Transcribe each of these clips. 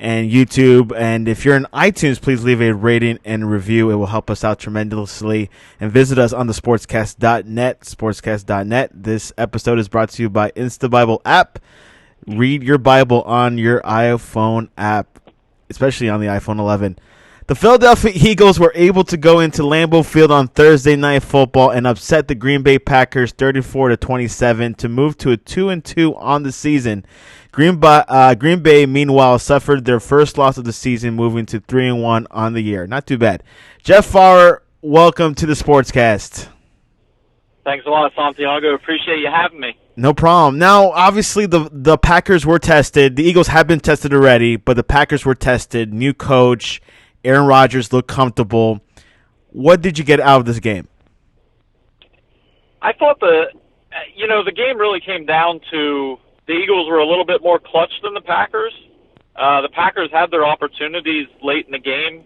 and YouTube. And if you're in iTunes, please leave a rating and review. It will help us out tremendously. And visit us on the sportscast.net. This episode is brought to you by InstaBible app. Read your Bible on your iPhone app, especially on the iPhone 11. The Philadelphia Eagles were able to go into Lambeau Field on Thursday Night Football and upset the Green Bay Packers 34-27 to move to a 2-2 on the season. Green Bay, meanwhile, suffered their first loss of the season, moving to 3-1 on the year. Not too bad. Jeff Fawver, welcome to the Sportscast. Thanks a lot, Santiago. Appreciate you having me. No problem. Now, obviously, the Packers were tested. The Eagles have been tested already, but the Packers were tested. New coach. Aaron Rodgers looked comfortable. What did you get out of this game? I thought the game really came down to the Eagles were a little bit more clutch than the Packers. The Packers had their opportunities late in the game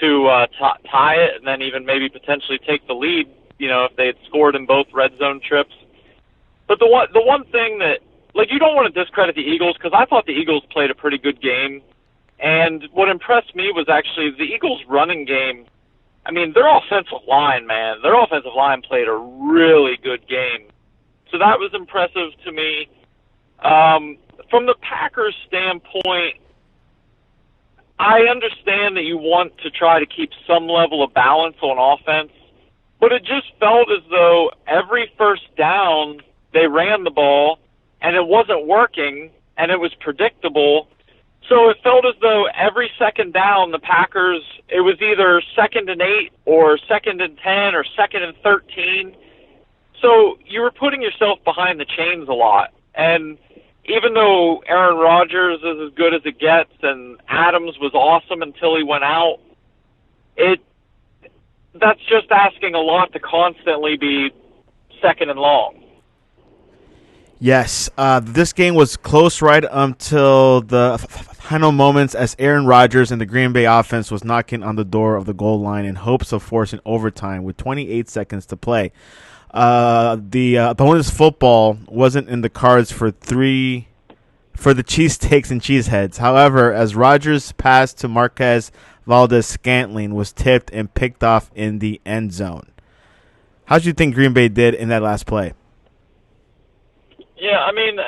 to tie it and then even maybe potentially take the lead, if they had scored in both red zone trips. But the one thing that, you don't want to discredit the Eagles because I thought the Eagles played a pretty good game. And what impressed me was actually the Eagles' running game. I mean, their offensive line, man. Their offensive line played a really good game. So that was impressive to me. From the Packers' standpoint, I understand that you want to try to keep some level of balance on offense, but it just felt as though every first down they ran the ball, and it wasn't working, and it was predictable. So it felt as though every second down, the Packers, it was either 2nd and 8 or 2nd and 10 or 2nd and 13. So you were putting yourself behind the chains a lot. And even though Aaron Rodgers is as good as it gets and Adams was awesome until he went out, that's just asking a lot to constantly be second and long. Yes, this game was close right until the final moments as Aaron Rodgers and the Green Bay offense was knocking on the door of the goal line in hopes of forcing overtime with 28 seconds to play. The bonus football wasn't in the cards for the cheesesteaks and cheeseheads. However, as Rodgers' pass to Marquez Valdez-Scantling was tipped and picked off in the end zone. How do you think Green Bay did in that last play? Yeah, I mean,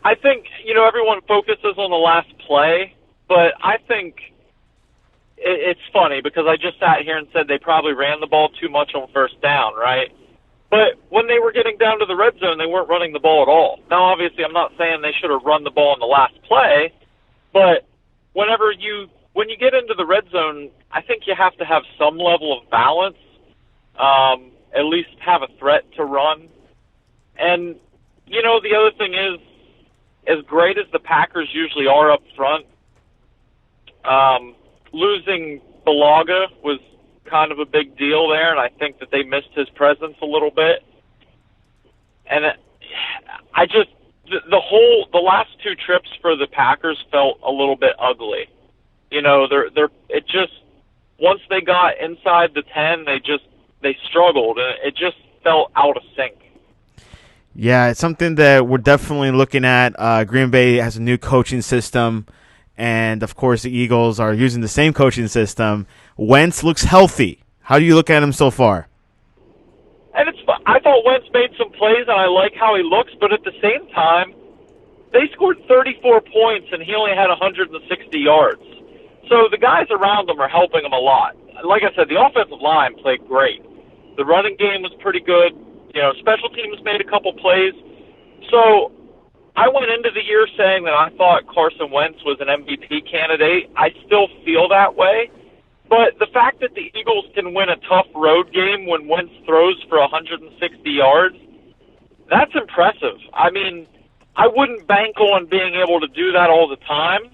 I think, everyone focuses on the last play, but I think it's funny because I just sat here and said they probably ran the ball too much on first down, right? But when they were getting down to the red zone, they weren't running the ball at all. Now, obviously, I'm not saying they should have run the ball in the last play, but when you get into the red zone, I think you have to have some level of balance, at least have a threat to run. And, the other thing is, as great as the Packers usually are up front, losing Balaga was kind of a big deal there, and I think that they missed his presence a little bit. And the last two trips for the Packers felt a little bit ugly. Once they got inside the 10, they struggled, and it just felt out of sync. Yeah, it's something that we're definitely looking at. Green Bay has a new coaching system, and, of course, the Eagles are using the same coaching system. Wentz looks healthy. How do you look at him so far? And I thought Wentz made some plays, and I like how he looks, but at the same time, they scored 34 points, and he only had 160 yards. So the guys around him are helping him a lot. Like I said, the offensive line played great. The running game was pretty good. Special teams made a couple plays. So I went into the year saying that I thought Carson Wentz was an MVP candidate. I still feel that way. But the fact that the Eagles can win a tough road game when Wentz throws for 160 yards, that's impressive. I mean, I wouldn't bank on being able to do that all the time.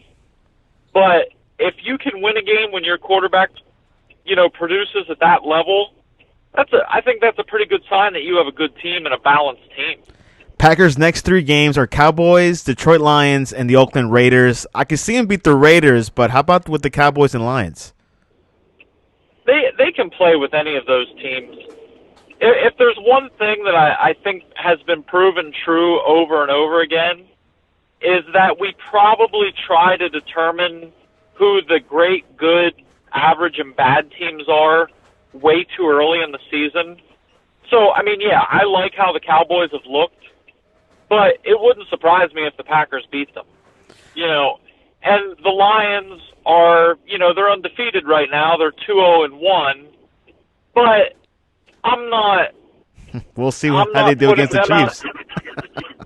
But if you can win a game when your quarterback, produces at that level, I think that's a pretty good sign that you have a good team and a balanced team. Packers' next three games are Cowboys, Detroit Lions, and the Oakland Raiders. I can see them beat the Raiders, but how about with the Cowboys and Lions? They can play with any of those teams. If there's one thing that I think has been proven true over and over again, is that we probably try to determine who the great, good, average, and bad teams are way too early in the season. So, I mean, yeah, I like how the Cowboys have looked, but it wouldn't surprise me if the Packers beat them. And the Lions are, they're undefeated right now. They're 2-0-1, but I'm not. We'll see how they do against the Chiefs.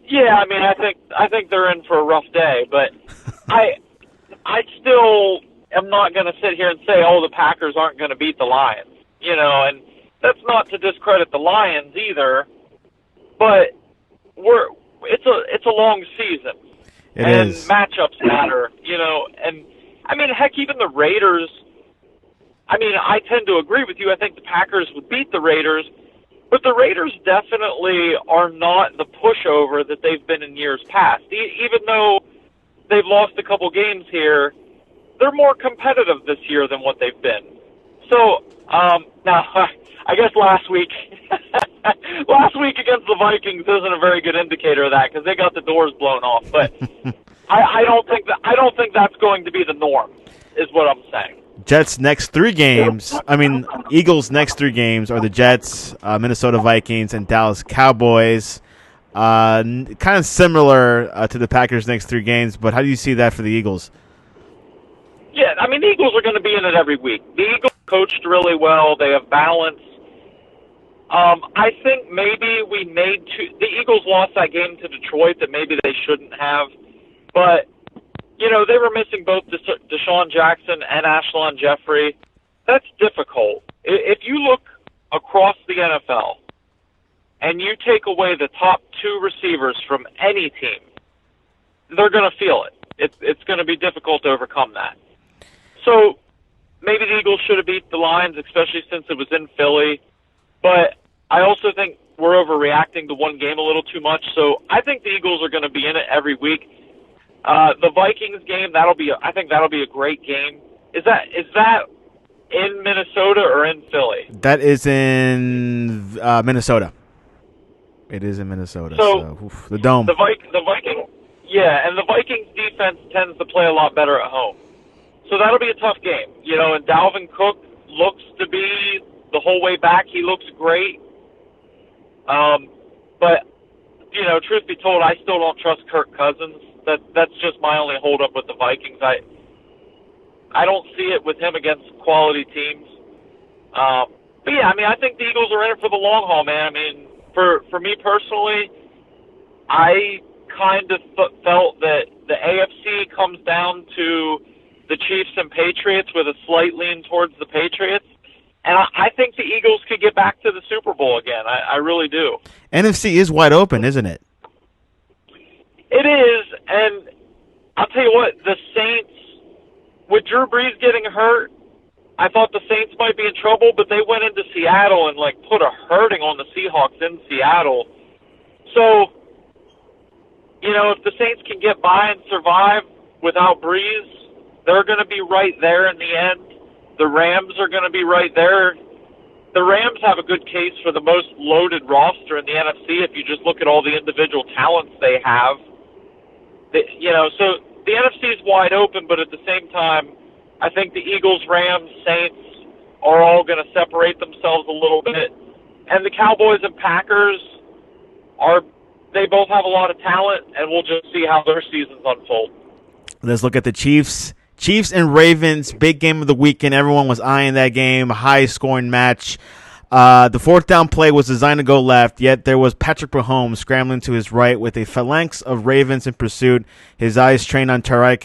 Yeah, I mean, I think they're in for a rough day, but I still am not going to sit here and say, oh, the Packers aren't going to beat the Lions, and that's not to discredit the Lions either, but it's a long season. It and is. Matchups matter, and I mean, heck, even the Raiders. I mean, I tend to agree with you. I think the Packers would beat the Raiders, but the Raiders definitely are not the pushover that they've been in years past. Even though they've lost a couple games here, they're more competitive this year than what they've been. So, now, I guess last week against the Vikings isn't a very good indicator of that because they got the doors blown off. But I don't think that's going to be the norm, is what I'm saying. Jets' next 3 games, Eagles' next 3 games are the Jets, Minnesota Vikings, and Dallas Cowboys. Kind of similar to the Packers' next 3 games, but how do you see that for the Eagles? Yeah, I mean, the Eagles are going to be in it every week. The Eagles coached really well. They have balance. I think maybe the Eagles lost that game to Detroit that maybe they shouldn't have, but they were missing both Deshaun Jackson and Ashland Jeffrey. That's difficult. If you look across the NFL and you take away the top 2 receivers from any team, they're going to feel it. It's going to be difficult to overcome that. So maybe the Eagles should have beat the Lions, especially since it was in Philly. But I also think we're overreacting to one game a little too much. So I think the Eagles are going to be in it every week. The Vikings game, I think that'll be a great game. Is that in Minnesota or in Philly? That is in Minnesota. It is in Minnesota. So the Dome. The Vikings, yeah, and the Vikings defense tends to play a lot better at home. So that'll be a tough game. And Dalvin Cook looks to be the whole way back. He looks great. But truth be told, I still don't trust Kirk Cousins. That's just my only holdup with the Vikings. I don't see it with him against quality teams. But yeah, I mean, I think the Eagles are in it for the long haul, man. I mean, for me personally, I kind of felt that the AFC comes down to the Chiefs and Patriots with a slight lean towards the Patriots. And I think the Eagles could get back to the Super Bowl again. I really do. NFC is wide open, isn't it? It is, and I'll tell you what, the Saints, with Drew Brees getting hurt, I thought the Saints might be in trouble, but they went into Seattle and, put a hurting on the Seahawks in Seattle. So, if the Saints can get by and survive without Brees, they're going to be right there in the end. The Rams are going to be right there. The Rams have a good case for the most loaded roster in the NFC if you just look at all the individual talents they have. So the NFC is wide open, but at the same time, I think the Eagles, Rams, Saints are all going to separate themselves a little bit. And the Cowboys and Packers they both have a lot of talent, and we'll just see how their seasons unfold. Let's look at the Chiefs. Chiefs and Ravens, big game of the weekend. Everyone was eyeing that game, high-scoring match. The fourth down play was designed to go left, yet there was Patrick Mahomes scrambling to his right with a phalanx of Ravens in pursuit. His eyes trained on Tyreek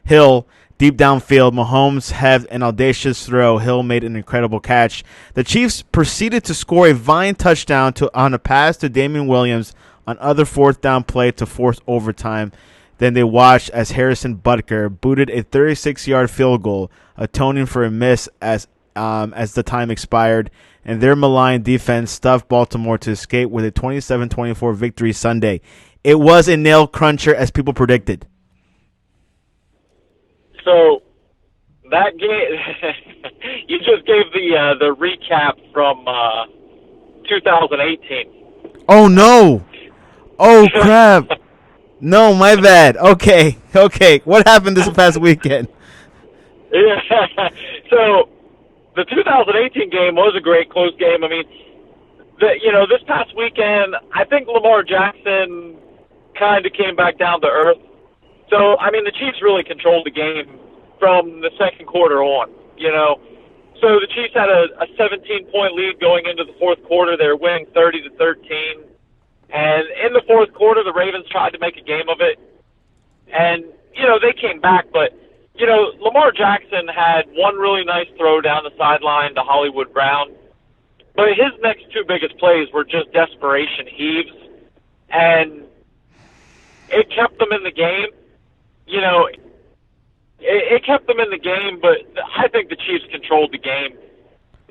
Hill deep downfield. Mahomes had an audacious throw. Hill made an incredible catch. The Chiefs proceeded to score a Vine touchdown on a pass to Damian Williams on other fourth down play to force overtime. Then they watched as Harrison Butker booted a 36-yard field goal, atoning for a miss as the time expired, and their malign defense stuffed Baltimore to escape with a 27-24 victory Sunday. It was a nail cruncher, as people predicted. So that game, you just gave the recap from 2018. Oh no! Oh crap! No, my bad. Okay. What happened this past weekend? Yeah. So the 2018 game was a great close game. I mean, this past weekend, I think Lamar Jackson kind of came back down to earth. So, I mean, the Chiefs really controlled the game from the second quarter on, So the Chiefs had a 17-point lead going into the fourth quarter. They were winning 30-13. And in the fourth quarter, the Ravens tried to make a game of it. And, they came back. But, Lamar Jackson had one really nice throw down the sideline to Hollywood Brown. But his next two biggest plays were just desperation heaves. And it kept them in the game. It kept them in the game, but I think the Chiefs controlled the game.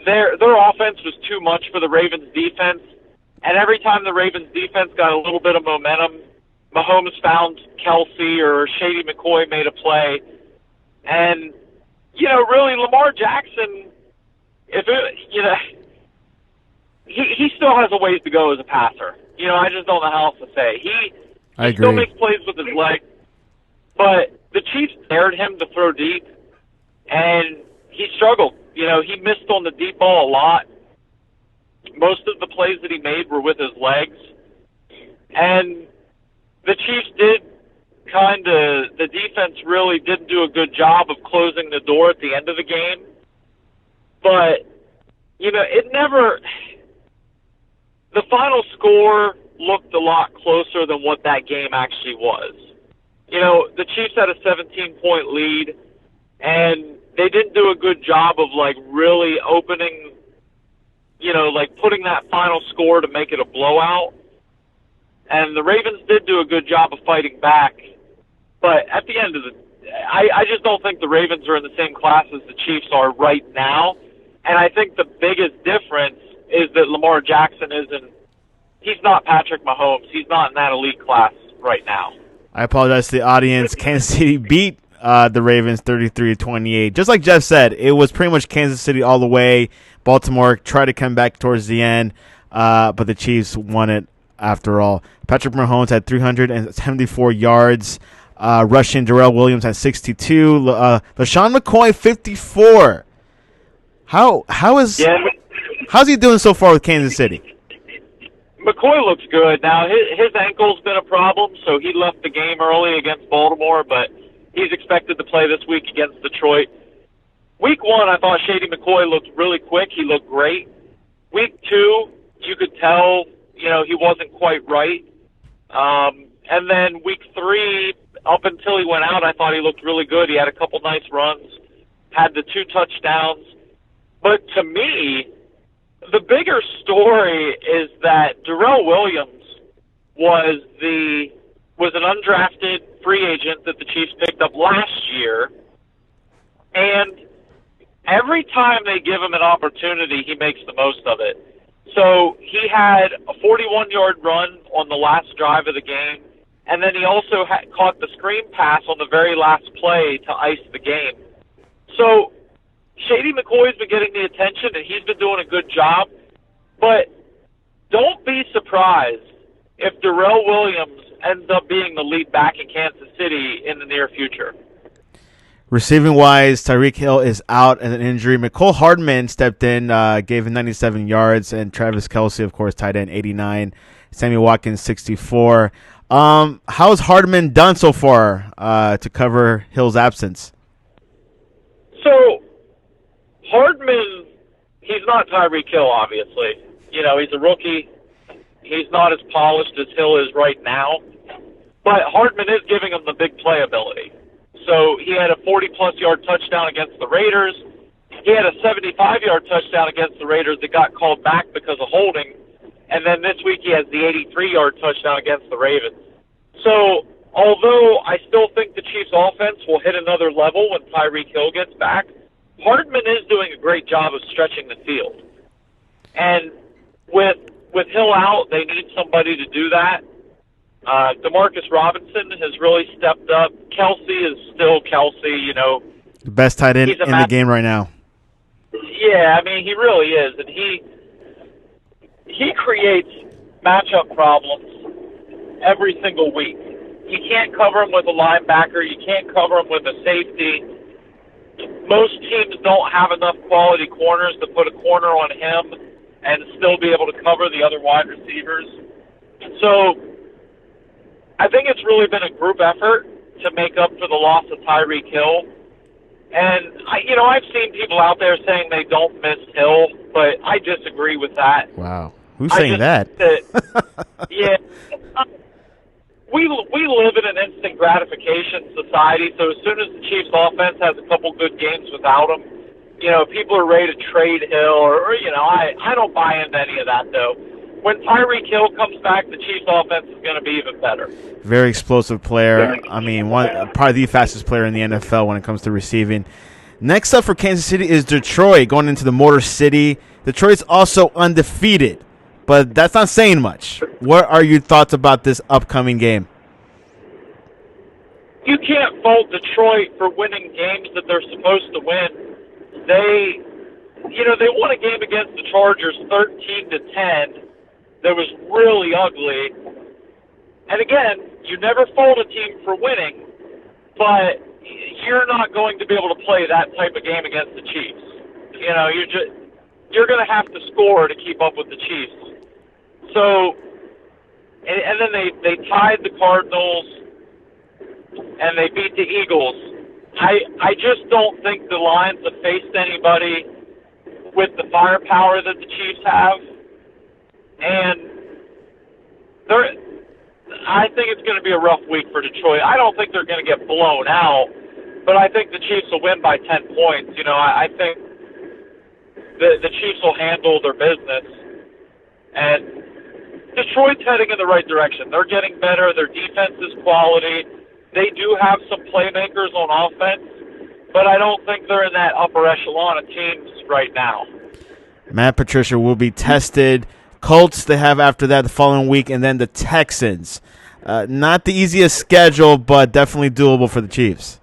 Their offense was too much for the Ravens' defense, and every time the Ravens' defense got a little bit of momentum, Mahomes found Kelsey or Shady McCoy made a play. And, really, Lamar Jackson, he still has a ways to go as a passer. I just don't know how else to say. He still makes plays with his leg, but the Chiefs dared him to throw deep, and he struggled. He missed on the deep ball a lot. Most of the plays that he made were with his legs. And the Chiefs the defense really didn't do a good job of closing the door at the end of the game. But, the final score looked a lot closer than what that game actually was. The Chiefs had a 17-point lead, and they didn't do a good job of, really opening, putting that final score to make it a blowout. And the Ravens did do a good job of fighting back. But at the end of I just don't think the Ravens are in the same class as the Chiefs are right now. And I think the biggest difference is that Lamar Jackson he's not Patrick Mahomes. He's not in that elite class right now. I apologize to the audience. Kansas City beat the Ravens 33-28. Just like Jeff said, it was pretty much Kansas City all the way. Baltimore tried to come back towards the end, but the Chiefs won it after all. Patrick Mahomes had 374 yards. Rushing, Darrell Williams had 62. LaShawn McCoy, 54. How's he doing so far with Kansas City? McCoy looks good. Now, his ankle's been a problem, so he left the game early against Baltimore, but he's expected to play this week against Detroit. Week 1, I thought Shady McCoy looked really quick. He looked great. Week 2, you could tell, he wasn't quite right. And then week 3, up until he went out, I thought he looked really good. He had a couple nice runs, had the 2 touchdowns. But to me, the bigger story is that Darrell Williams was an undrafted free agent that the Chiefs picked up last year, and every time they give him an opportunity, he makes the most of it. So he had a 41-yard run on the last drive of the game, and then he also caught the screen pass on the very last play to ice the game. So Shady McCoy's been getting the attention, and he's been doing a good job. But don't be surprised if Darrell Williams ends up being the lead back in Kansas City in the near future. Receiving-wise, Tyreek Hill is out as an injury. McCole Hardman stepped in, gave him 97 yards, and Travis Kelce, of course, tight end, 89. Sammy Watkins, 64. How's Hardman done so far to cover Hill's absence? So, Hardman, he's not Tyreek Hill, obviously. He's a rookie. He's not as polished as Hill is right now. But Hardman is giving him the big playability. So he had a 40-plus yard touchdown against the Raiders. He had a 75-yard touchdown against the Raiders that got called back because of holding. And then this week he has the 83-yard touchdown against the Ravens. So although I still think the Chiefs' offense will hit another level when Tyreek Hill gets back, Hardman is doing a great job of stretching the field. And with Hill out, they need somebody to do that. Demarcus Robinson has really stepped up. Kelsey is still Kelsey, The best tight end in the game right now. Yeah, I mean, he really is. And he creates matchup problems every single week. You can't cover him with a linebacker. You can't cover him with a safety. Most teams don't have enough quality corners to put a corner on him and still be able to cover the other wide receivers. So I think it's really been a group effort to make up for the loss of Tyreek Hill. And, I've seen people out there saying they don't miss Hill, but I disagree with that. Wow. Who's saying that? Yeah. We live in an instant gratification society, so as soon as the Chiefs' offense has a couple good games without him, people are ready to trade Hill, or I don't buy into any of that, though. When Tyreek Hill comes back, the Chiefs' offense is going to be even better. Very explosive player. I mean, probably the fastest player in the NFL when it comes to receiving. Next up for Kansas City is Detroit, going into the Motor City. Detroit's also undefeated, but that's not saying much. What are your thoughts about this upcoming game? You can't fault Detroit for winning games that they're supposed to win. They won a game against the Chargers 13-10 that was really ugly. And again, you never fault a team for winning, but you're not going to be able to play that type of game against the Chiefs. You're going to have to score to keep up with the Chiefs. So, and then they tied the Cardinals and they beat the Eagles. I just don't think the Lions have faced anybody with the firepower that the Chiefs have. And I think it's going to be a rough week for Detroit. I don't think they're going to get blown out, but I think the Chiefs will win by 10 points. I think the Chiefs will handle their business. And Detroit's heading in the right direction. They're getting better. Their defense is quality. They do have some playmakers on offense, but I don't think they're in that upper echelon of teams right now. Matt Patricia will be tested. Colts they have after that the following week, and then the Texans. Not the easiest schedule, but definitely doable for the Chiefs.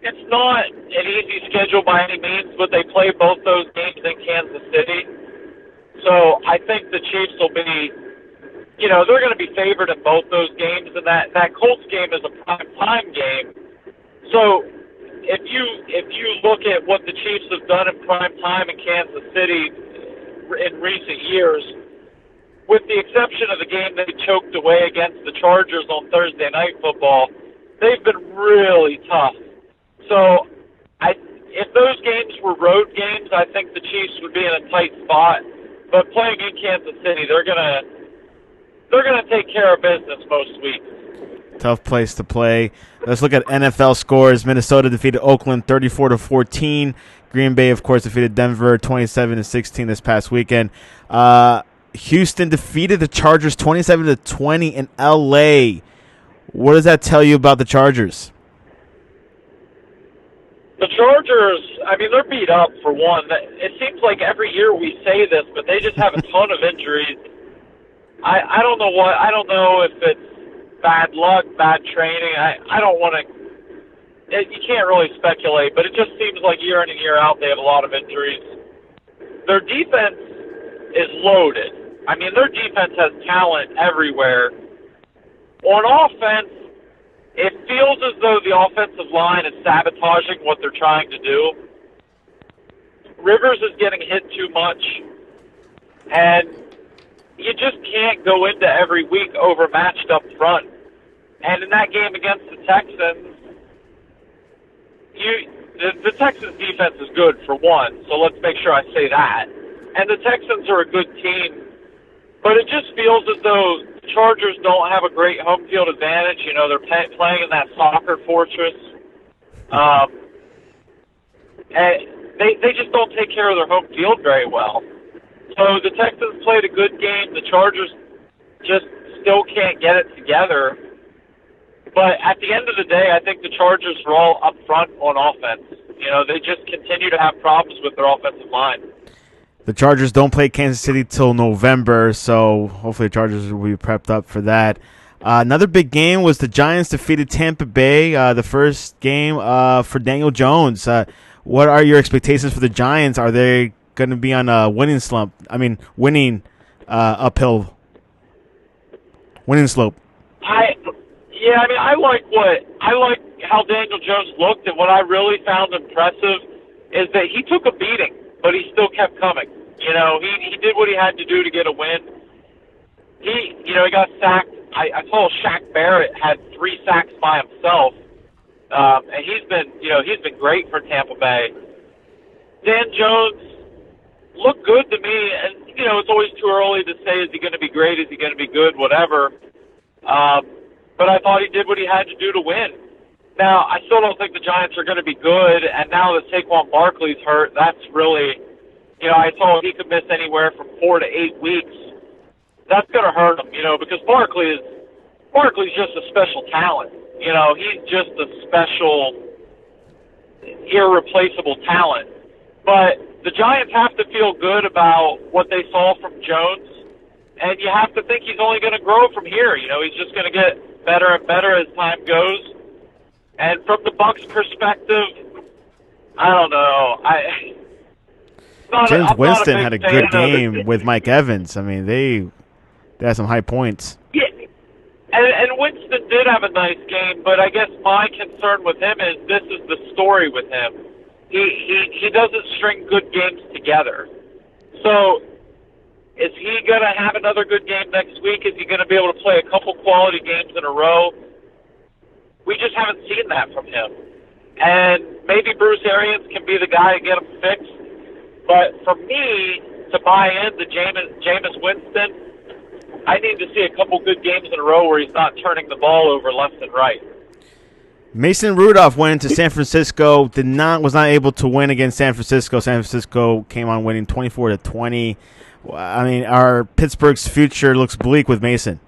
It's not an easy schedule by any means, but they play both those games in Kansas City. So I think the Chiefs will be, they're going to be favored in both those games, and that Colts game is a prime time game. So if you look at what the Chiefs have done in prime time in Kansas City in recent years, with the exception of the game they choked away against the Chargers on Thursday Night Football, they've been really tough. So if those games were road games, I think the Chiefs would be in a tight spot. But playing in Kansas City, they're gonna take care of business most weeks. Tough place to play. Let's look at NFL scores. Minnesota defeated Oakland 34-14. Green Bay, of course, defeated Denver 27-16 this past weekend. Houston defeated the Chargers 27-20 in L.A. What does that tell you about the Chargers? The Chargers, they're beat up for one. It seems like every year we say this, but they just have a ton of injuries. I don't know what. I don't know if it's bad luck, bad training. I don't want to. You can't really speculate, but it just seems like year in and year out they have a lot of injuries. Their defense is loaded. Their defense has talent everywhere. On offense, it feels as though the offensive line is sabotaging what they're trying to do. Rivers is getting hit too much, and you just can't go into every week overmatched up front. And in that game against the Texans, the Texans defense is good for one, so let's make sure I say that. And the Texans are a good team, but it just feels as though the Chargers don't have a great home field advantage. They're playing in that soccer fortress. And they just don't take care of their home field very well. So the Texans played a good game. The Chargers just still can't get it together. But at the end of the day, I think the Chargers are all up front on offense. They just continue to have problems with their offensive line. The Chargers don't play Kansas City till November, so hopefully the Chargers will be prepped up for that. Another big game was the Giants defeated Tampa Bay, the first game for Daniel Jones. What are your expectations for the Giants? Are they going to be on a winning slump? Winning uphill. Winning slope. Yeah, I mean, I like how Daniel Jones looked, and what I really found impressive is that he took a beating, but he still kept coming. You know, he did what he had to do to get a win. He got sacked. I saw Shaq Barrett had 3 sacks by himself, and he's been great for Tampa Bay. Dan Jones looked good to me, and it's always too early to say is he going to be great, is he going to be good, whatever. But I thought he did what he had to do to win. Now, I still don't think the Giants are going to be good, and now that Saquon Barkley's hurt, that's really, I told he could miss anywhere from 4 to 8 weeks. That's going to hurt him, because Barkley's just a special talent. He's just a special, irreplaceable talent. But the Giants have to feel good about what they saw from Jones, and you have to think he's only going to grow from here. He's just going to get better and better as time goes. And from the Bucs' perspective, I don't know. James Winston had a good game with Mike Evans. I mean, they had some high points. Yeah, and Winston did have a nice game, but I guess my concern with him is this is the story with him. He doesn't string good games together. So is he going to have another good game next week? Is he going to be able to play a couple quality games in a row? We just haven't seen that from him. And maybe Bruce Arians can be the guy to get him fixed. But for me, to buy into Jameis Winston, I need to see a couple good games in a row where he's not turning the ball over left and right. Mason Rudolph went into San Francisco, was not able to win against San Francisco. San Francisco came on winning 24-20. I mean, our Pittsburgh's future looks bleak with Mason.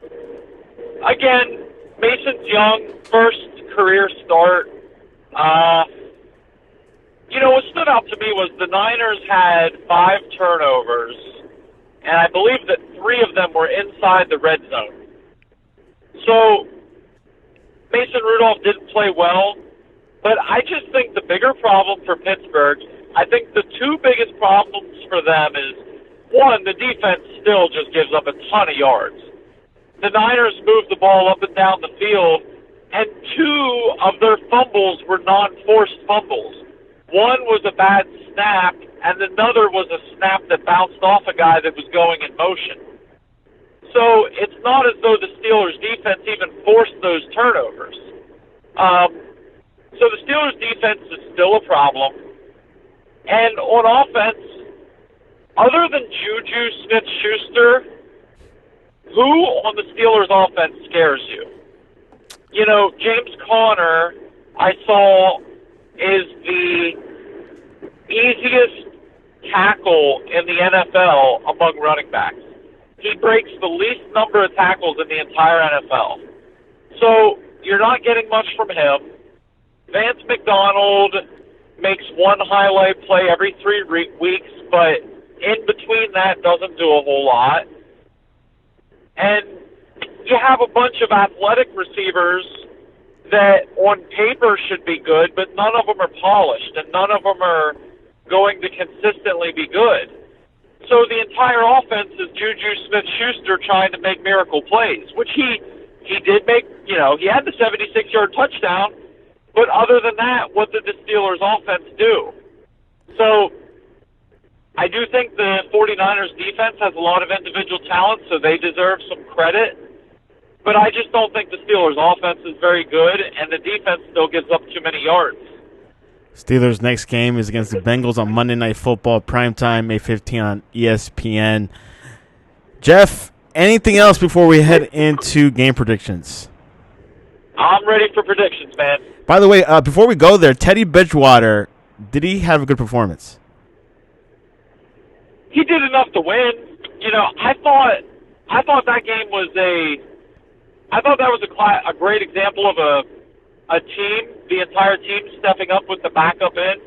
Again, Mason's young, first career start. What stood out to me was the Niners had 5 turnovers, and I believe that 3 of them were inside the red zone. So Mason Rudolph didn't play well, but I just think the bigger problem for Pittsburgh, I think the 2 biggest problems for them is, one, the defense still just gives up a ton of yards. The Niners moved the ball up and down the field, and 2 of their fumbles were non-forced fumbles. One was a bad snap, and another was a snap that bounced off a guy that was going in motion. So it's not as though the Steelers' defense even forced those turnovers. So the Steelers' defense is still a problem. And on offense, other than Juju Smith-Schuster, who on the Steelers' offense scares you? James Conner, I saw, is the easiest tackle in the NFL among running backs. He breaks the least number of tackles in the entire NFL. So you're not getting much from him. Vance McDonald makes one highlight play every 3 weeks, but in between that doesn't do a whole lot. And you have a bunch of athletic receivers that on paper should be good, but none of them are polished, and none of them are going to consistently be good. So the entire offense is Juju Smith-Schuster trying to make miracle plays, which he did make. He had the 76-yard touchdown, but other than that, what did the Steelers' offense do? So I do think the 49ers defense has a lot of individual talent, so they deserve some credit. But I just don't think the Steelers' offense is very good, and the defense still gives up too many yards. Steelers' next game is against the Bengals on Monday Night Football, primetime, May 15 on ESPN. Jeff, anything else before we head into game predictions? I'm ready for predictions, man. By the way, before we go there, Teddy Bridgewater, did he have a good performance? He did enough to win. I thought that game was a great example of a team, the entire team stepping up with the backup in.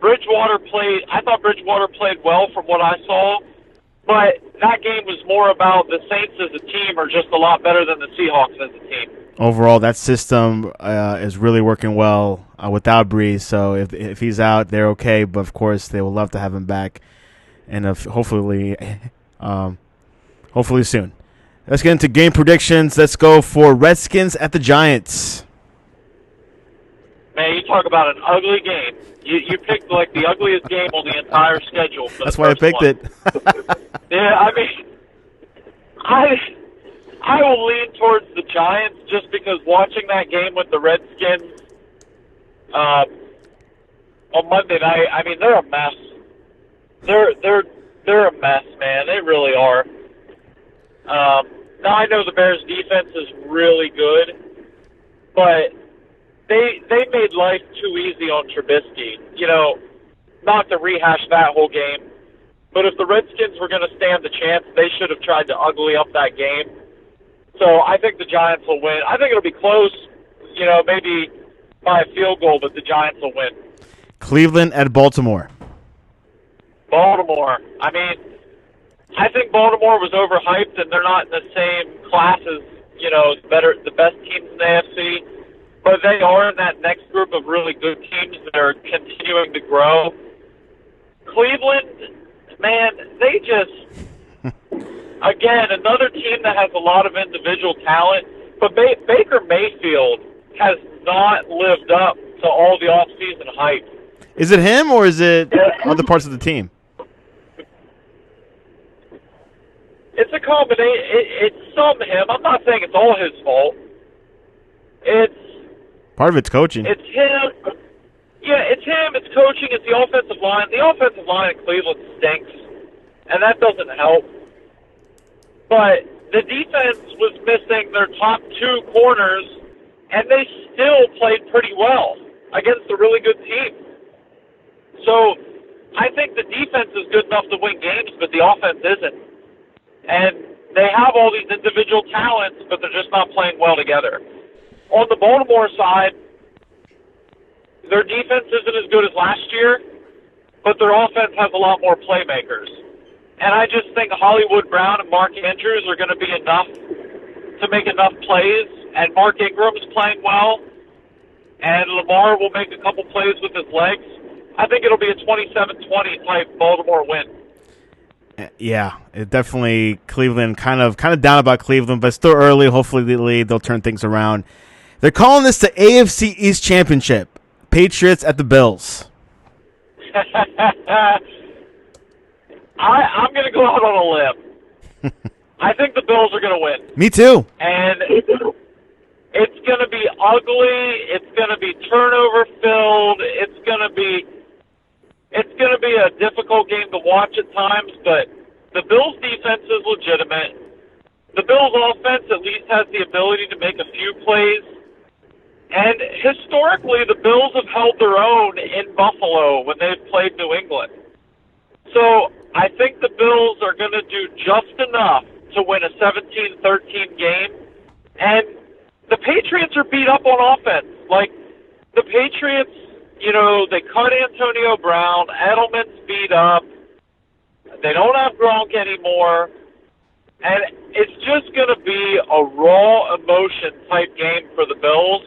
I thought Bridgewater played well from what I saw, but that game was more about the Saints as a team are just a lot better than the Seahawks as a team. Overall, that system is really working well without Breeze, so if he's out, they're okay, but of course they will love to have him back, and hopefully soon. Let's get into game predictions. Let's go for Redskins at the Giants. Man, you talk about an ugly game. You picked like the ugliest game on the entire schedule. That's why I picked it. Yeah, I mean, I will lean towards the Giants just because watching that game with the Redskins on Monday night, I mean, they're a mess. They're a mess, man. They really are. Now I know the Bears' defense is really good, but they made life too easy on Trubisky. You know, not to rehash that whole game, but if the Redskins were going to stand the chance, they should have tried to ugly up that game. So I think the Giants will win. I think it'll be close, you know, maybe by a field goal, but the Giants will win. Cleveland at Baltimore. Baltimore. I mean, I think Baltimore was overhyped, and they're not in the same class as, you know, the best teams in the AFC. But they are in that next group of really good teams that are continuing to grow. Cleveland, man, they just, again, another team that has a lot of individual talent. But Baker Mayfield has not lived up to all the offseason hype. Is it him or is it other parts of the team? It's a combination. It's some him. I'm not saying it's all his fault. Part of it's coaching. It's him. Yeah, it's him. It's coaching. It's the offensive line. The offensive line in Cleveland stinks, and that doesn't help. But the defense was missing their top two corners, and they still played pretty well against a really good team. So I think the defense is good enough to win games, but the offense isn't. And they have all these individual talents, but they're just not playing well together. On the Baltimore side, their defense isn't as good as last year, but their offense has a lot more playmakers. And I just think Hollywood Brown and Mark Andrews are going to be enough to make enough plays, and Mark Ingram's playing well, and Lamar will make a couple plays with his legs. I think it'll be a 27-20 type Baltimore win. Yeah, it definitely Cleveland kind of down about Cleveland, but still early. Hopefully they'll turn things around. They're calling this the AFC East Championship. Patriots at the Bills. I'm going to go out on a limb. I think the Bills are going to win. Me too. And it's going to be ugly. It's going to be turnover filled. It's going to be a difficult game to watch at times, but the Bills' defense is legitimate. The Bills' offense at least has the ability to make a few plays. And historically, the Bills have held their own in Buffalo when they've played New England. So I think the Bills are going to do just enough to win a 17-13 game. And the Patriots are beat up on offense. Like, the Patriots, you know, they cut Antonio Brown. Edelman's beat up. They don't have Gronk anymore. And it's just going to be a raw emotion type game for the Bills.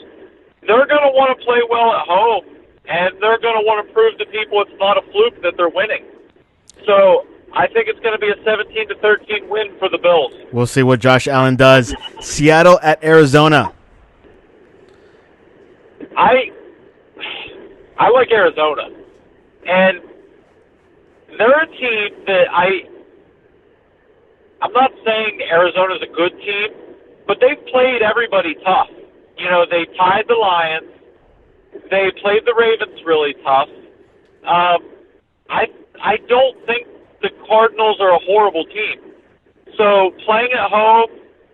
They're going to want to play well at home, and they're going to want to prove to people it's not a fluke that they're winning. So I think it's going to be a 17-13 win for the Bills. We'll see what Josh Allen does. Seattle at Arizona. I like Arizona, and they're a team that I'm not saying Arizona's a good team, but they've played everybody tough. You know, they tied the Lions. They played the Ravens really tough. I don't think the Cardinals are a horrible team. So playing at home,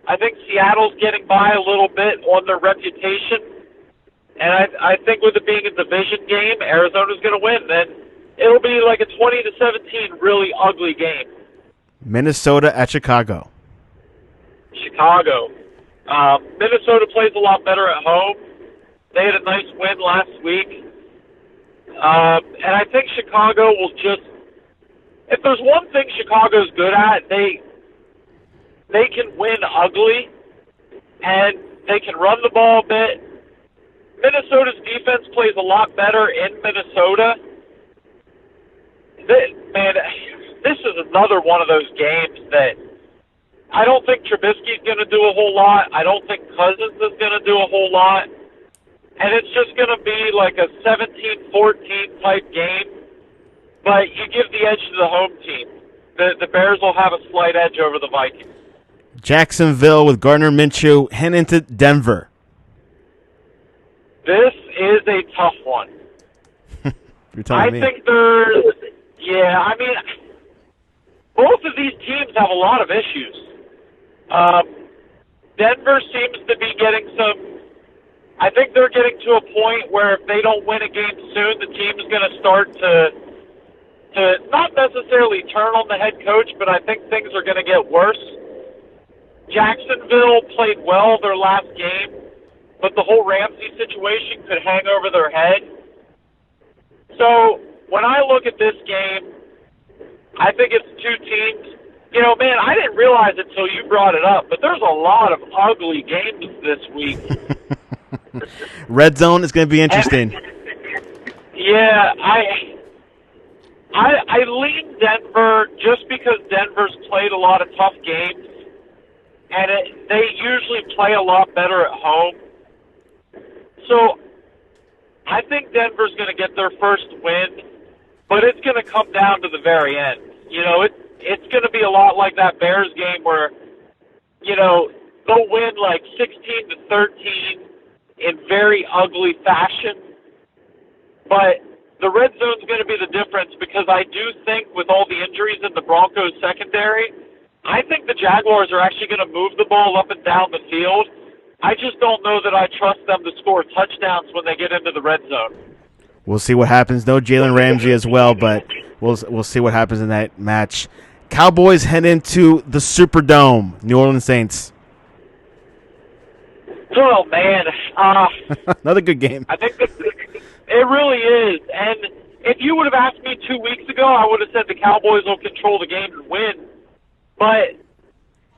I think Seattle's getting by a little bit on their reputation. And I think with it being a division game, Arizona's going to win. Then it'll be like a 20-17 really ugly game. Minnesota at Chicago. Chicago. Minnesota plays a lot better at home. They had a nice win last week. And I think Chicago will just... If there's one thing Chicago's good at, they can win ugly, and they can run the ball a bit. Minnesota's defense plays a lot better in Minnesota. This is another one of those games that I don't think Trubisky's going to do a whole lot. I don't think Cousins is going to do a whole lot. And it's just going to be like a 17-14 type game. But you give the edge to the home team. The Bears will have a slight edge over the Vikings. Jacksonville with Gardner Minshew heading into Denver. This is a tough one. You're telling me. I think there's, I mean, both of these teams have a lot of issues. Denver seems to be getting I think they're getting to a point where if they don't win a game soon, the team is going to start to not necessarily turn on the head coach, but I think things are going to get worse. Jacksonville played well their last game, but the whole Ramsey situation could hang over their head. So when I look at this game, I think it's two teams. You know, man, I didn't realize it until you brought it up, but there's a lot of ugly games this week. Red zone is going to be interesting. Yeah, I lean Denver just because Denver's played a lot of tough games, and they usually play a lot better at home. So I think Denver's going to get their first win, but it's going to come down to the very end. You know, it's going to be a lot like that Bears game where, you know, they'll win like 16-13 in very ugly fashion. But the red zone's going to be the difference because I do think with all the injuries in the Broncos secondary, I think the Jaguars are actually going to move the ball up and down the field. I just don't know that I trust them to score touchdowns when they get into the red zone. We'll see what happens. No Jalen Ramsey as well, but we'll see what happens in that match. Cowboys head into the Superdome. New Orleans Saints. Oh, man. Another good game. I think it really is. And if you would have asked me 2 weeks ago, I would have said the Cowboys will control the game and win. But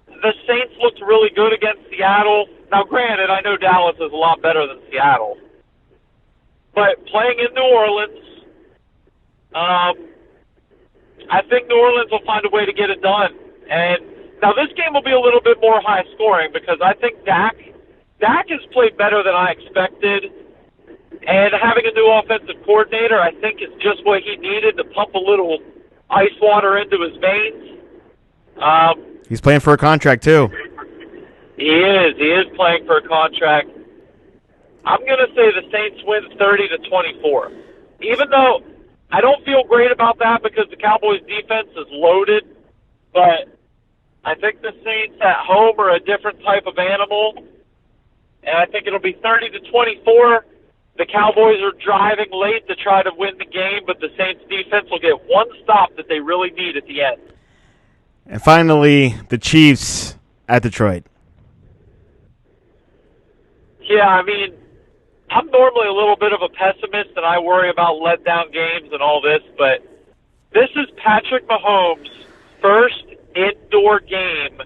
the Saints looked really good against Seattle. Now, granted, I know Dallas is a lot better than Seattle. But playing in New Orleans, I think New Orleans will find a way to get it done. And now this game will be a little bit more high scoring because I think Dak has played better than I expected. And having a new offensive coordinator, I think, is just what he needed to pump a little ice water into his veins. He's playing for a contract, too. He is playing for a contract. I'm going to say the Saints win 30-24. Even though I don't feel great about that because the Cowboys' defense is loaded, but I think the Saints at home are a different type of animal, and I think it'll be 30-24. The Cowboys are driving late to try to win the game, but the Saints' defense will get one stop that they really need at the end. And finally, the Chiefs at Detroit. Yeah, I mean, I'm normally a little bit of a pessimist, and I worry about letdown games and all this, but this is Patrick Mahomes' first indoor game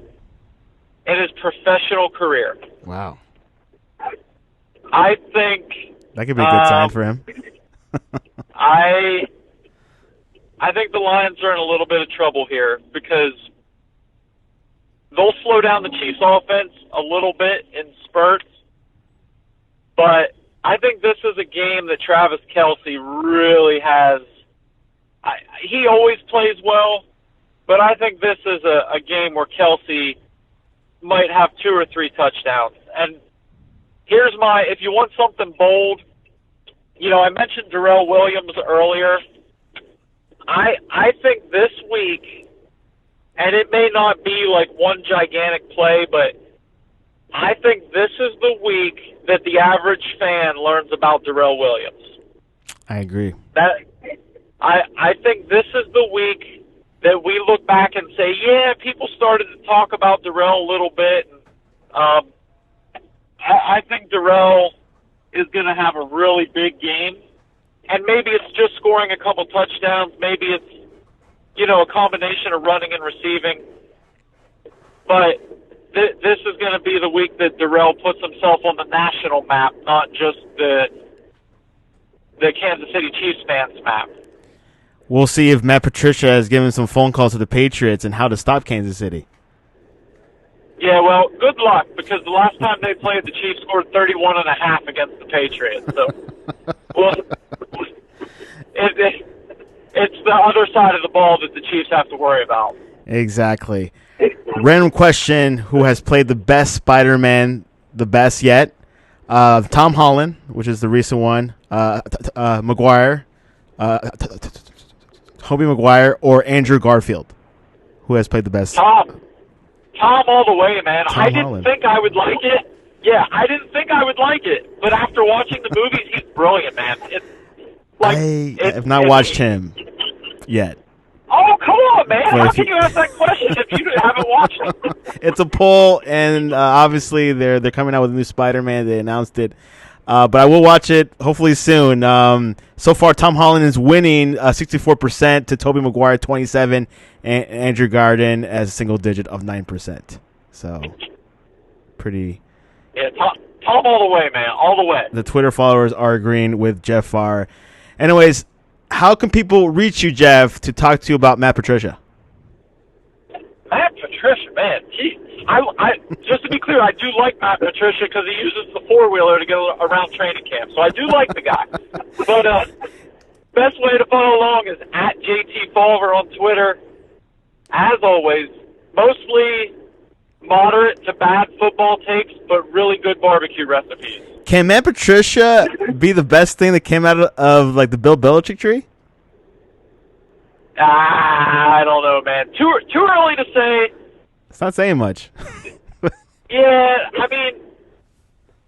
in his professional career. Wow. I think that could be a good sign for him. I think the Lions are in a little bit of trouble here because they'll slow down the Chiefs' offense a little bit in spurts, but I think this is a game that Travis Kelce really has. He always plays well, but I think this is a game where Kelce might have 2 or 3 touchdowns. And here's if you want something bold, you know, I mentioned Darrell Williams earlier. I think this week, and it may not be like one gigantic play, but I think this is the week that the average fan learns about Darrell Williams. I agree. I think this is the week that we look back and say, yeah, people started to talk about Darrell a little bit. I think Darrell is going to have a really big game. And maybe it's just scoring a couple touchdowns. Maybe it's, you know, a combination of running and receiving. But this is going to be the week that Darrell puts himself on the national map, not just the Kansas City Chiefs fans map. We'll see if Matt Patricia has given some phone calls to the Patriots and how to stop Kansas City. Yeah, well, good luck, because the last time they played, the Chiefs scored 31.5 against the Patriots. So, well, it's the other side of the ball that the Chiefs have to worry about. Exactly. Random question: who has played the best Spider-Man, the best yet? Tom Holland, which is the recent one. Maguire, Tobey Maguire, or Andrew Garfield, who has played the best? Tom all the way, man. Tom I didn't Holland. think I would like it. Yeah, I didn't think I would like it. But after watching the movies, he's brilliant, man. I have not watched him yet. Oh, come on, man. Well, How if can you- you ask that question if you haven't watched it? It's a poll, and obviously they're coming out with a new Spider-Man. They announced it, but I will watch it hopefully soon. So far, Tom Holland is winning 64% to Tobey Maguire 27%, and Andrew Garden as a single digit of 9%. So pretty. Yeah, Tom all the way, man. All the way. The Twitter followers are agreeing with Jeff Farr. Anyways, how can people reach you, Jeff, to talk to you about Matt Patricia? Matt Patricia, man. I just to be clear, I do like Matt Patricia because he uses the four-wheeler to go around training camp. So I do like the guy. But best way to follow along is at JT Fawver on Twitter. As always, mostly moderate to bad football takes, but really good barbecue recipes. Can Matt Patricia be the best thing that came out of like the Bill Belichick tree? I don't know, man. Too early to say. It's not saying much. Yeah, I mean,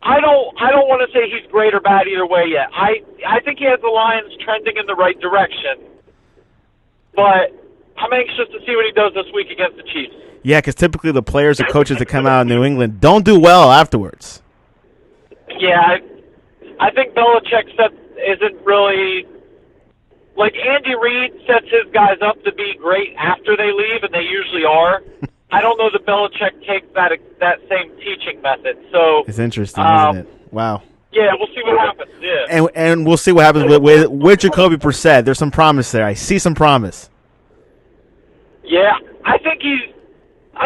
I don't want to say he's great or bad either way yet. I think he has the Lions trending in the right direction, but I'm anxious to see what he does this week against the Chiefs. Yeah, because typically the players and coaches that come out of New England don't do well afterwards. Yeah, I think Belichick isn't really like Andy Reid sets his guys up to be great after they leave, and they usually are. I don't know that Belichick takes that same teaching method. So It's interesting, isn't it? Wow. yeah, we'll see what happens. Yeah, And we'll see what happens with Jacoby Brissett. There's some promise there. I see some promise. yeah. I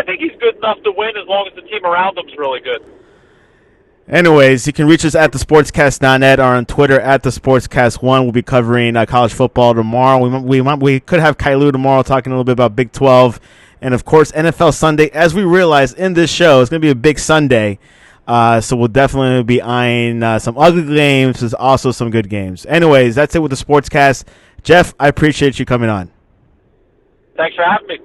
think he's good enough to win as long as the team around him's really good. Anyways, you can reach us at thesportscast.net or on Twitter at thesportscast1. We'll be covering college football tomorrow. We could have Kailu tomorrow talking a little bit about Big 12. And, of course, NFL Sunday. As we realize in this show, it's going to be a big Sunday. So we'll definitely be eyeing some ugly games. There's also some good games. Anyways, that's it with the Sportscast. Jeff, I appreciate you coming on. Thanks for having me.